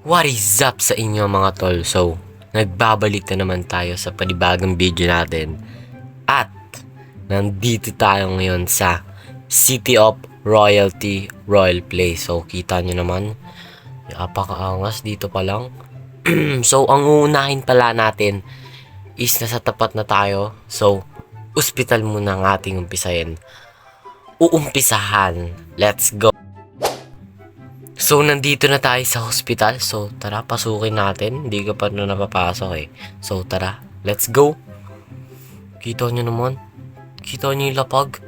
What is up sa inyo mga tol? So, nagbabalik na naman tayo sa panibagong video natin. At, nandito tayo ngayon sa City of Royalty Royal Place. So, kita nyo naman, napakaangas dito pa lang. So, ang uunahin pala natin is nasa tapat na tayo. So, ospital muna ang ating umpisahin. Let's go! So, nandito na tayo sa hospital. So, tara, pasukin natin. Hindi ka pa na napapasok eh. So, tara, let's go. Kita nyo naman. Kita nyo yung lapag.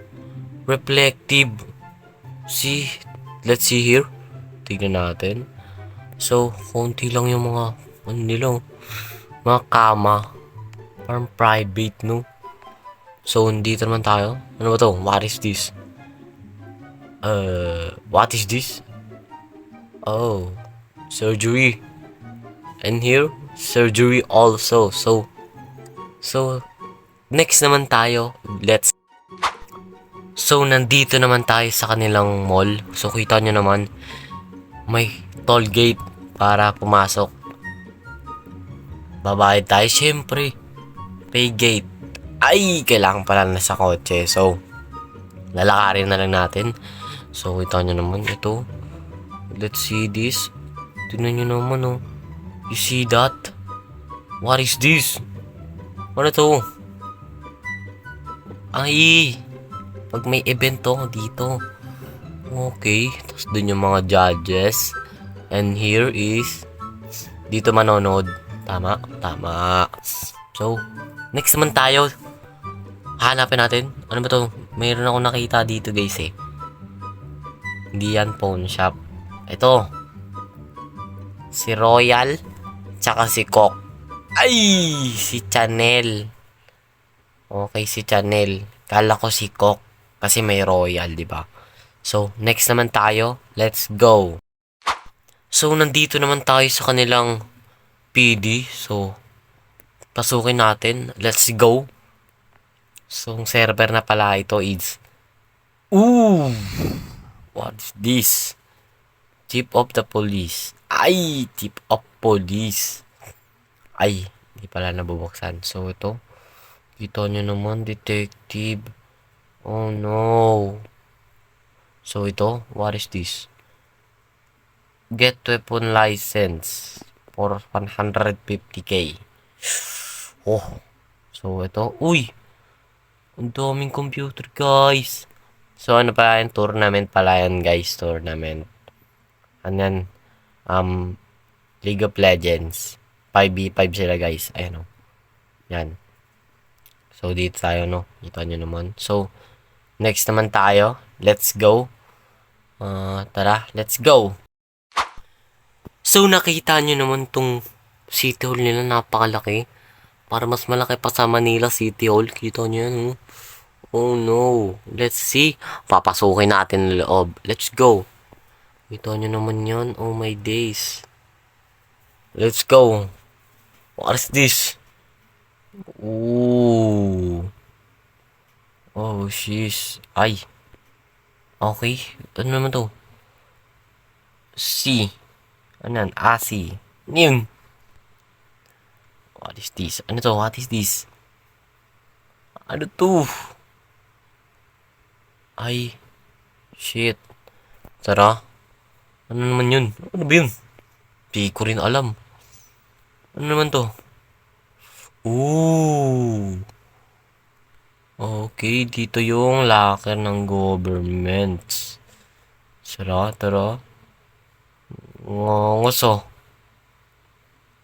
Reflective. See? Let's see here. Tignan natin. So, konti lang yung mga, ano nila, mga kama. Parang private, no? So, nandito naman tayo. Ano ba to? What is this? What is this? Oh, surgery. And here, surgery also. So, next naman tayo. So, nandito naman tayo sa kanilang mall. So, kita nyo naman, may toll gate para pumasok. Babayad tayo, syempre. Pay gate. Ay, kailangan pala na sa kotse. So, lalakarin na lang natin. So, kita nyo naman ito. Let's see this. Tingnan nyo naman, oh. You see that? What is this? Ano to? Ay! Pag may event to, dito. Okay. Tapos dun yung mga judges. And here is... Dito manonood. Tama? Tama. So, next naman tayo. Hanapin natin. Ano ba to? Mayroon ako nakita dito, guys, eh. Hindi yan pawn shop. Ito. Si Royal. Tsaka si Coke. Ay! Si Chanel. Okay, si Chanel. Kala ko si Coke. Kasi may Royal, di ba? So, next naman tayo. Let's go. So, nandito naman tayo sa kanilang PD. So, pasukin natin. Let's go. So, ang server na pala ito is... Ooh! What's this? Chief of the police. Ay! Chief of police. Ay! Hindi pala nabubuksan. So, ito. Kita nyo naman, detective. Oh, no. So, ito. What is this? Get weapon license for 150k. Oh. So, ito. Uy! Ang daming computer, guys. So, ano pa yan? Tournament pala yan, guys. Tournament. Ano yan? League of Legends. 5v5 sila, guys. Ayan, o. Yan. So, dito tayo, no? Kita nyo naman. So, next naman tayo. Let's go. Tara, let's go. So, nakita nyo naman tong City Hall nila. Napakalaki. Para mas malaki pa sa Manila City Hall. Kita nyo yan, oh. Oh, no. Let's see. Papasukin natin ang loob. Let's go. Kita nyo naman yan. Oh my days. Let's go. What is this? Ooh. Oh, sheesh. Ay. Okay. Ano naman to? C. Ano yan? C. Ano yun? What is this? Ano to? What is this? Ano to? Ay. Shit. Tara. Ano naman yun? Ano ba yun? Di ko rin alam. Ano naman to? Ooh. Okay, dito yung locker ng government. Tara. Ngos, oh.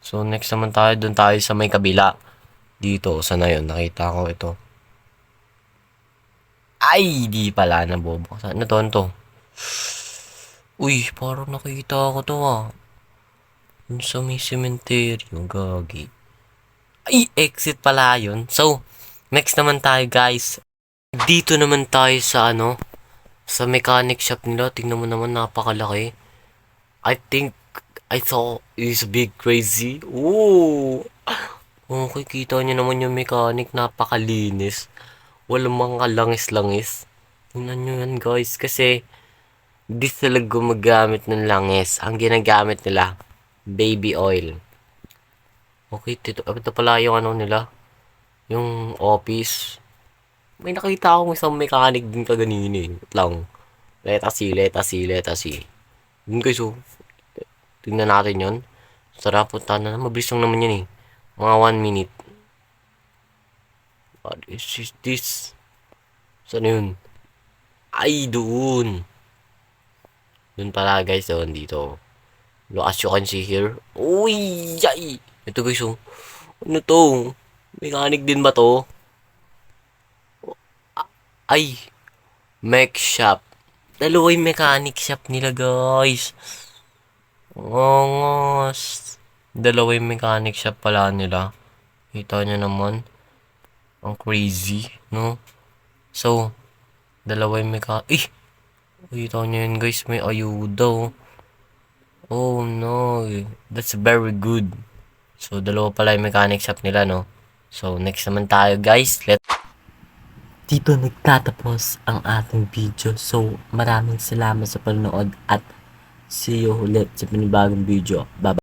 So, next naman tayo. Doon tayo sa may kabila. Dito, sana yun? Nakita ko ito. Ay, di pala nabubuksan. Ano to? Uy, parang nakita ko to, ah. Yun sa may cementerio, gagi. Ay, exit pala yun. So, next naman tayo, guys. Dito naman tayo sa sa mechanic shop nila. Tingnan mo naman, napakalaki. I think I saw is big crazy. Ooh. Okay, kita nyo naman yung mechanic. Napakalinis. Walang mga langis-langis. Tingnan nyo yan, guys. Kasi, di sila gumagamit ng langis. Ang ginagamit nila, baby oil. Okay, ito pala yung ano nila. Yung office. May nakita akong isang mechanic din kaganina eh. Wait lang. Let us see, let us see, let us see. Yun guys, oh. Tingnan natin yun. Sarap, punta na. Mabilis lang naman yan eh. Mga 1 minute. What is this? Saan yun? Ay, doon. Doon pala guys, doon dito. Look, as you can see here. Uy, yay! Ito guys, oh. Ano to? Mechanic din ba to? Ay, mech shop. Dalawa yung mechanic shop nila guys. Ongos. Dalawa yung mechanic shop pala nila. Kita nyo naman. Ang crazy, no? So, dalawa yung mechanic. Kita nyo yun guys, may ayuda oh. Oh no, that's very good. So, dalawa pala yung mechanic shop nila, no? So, next naman tayo guys. Dito nagtatapos ang ating video. So, maraming salamat sa panonood at see you ulit sa panibagong video. Bye-bye.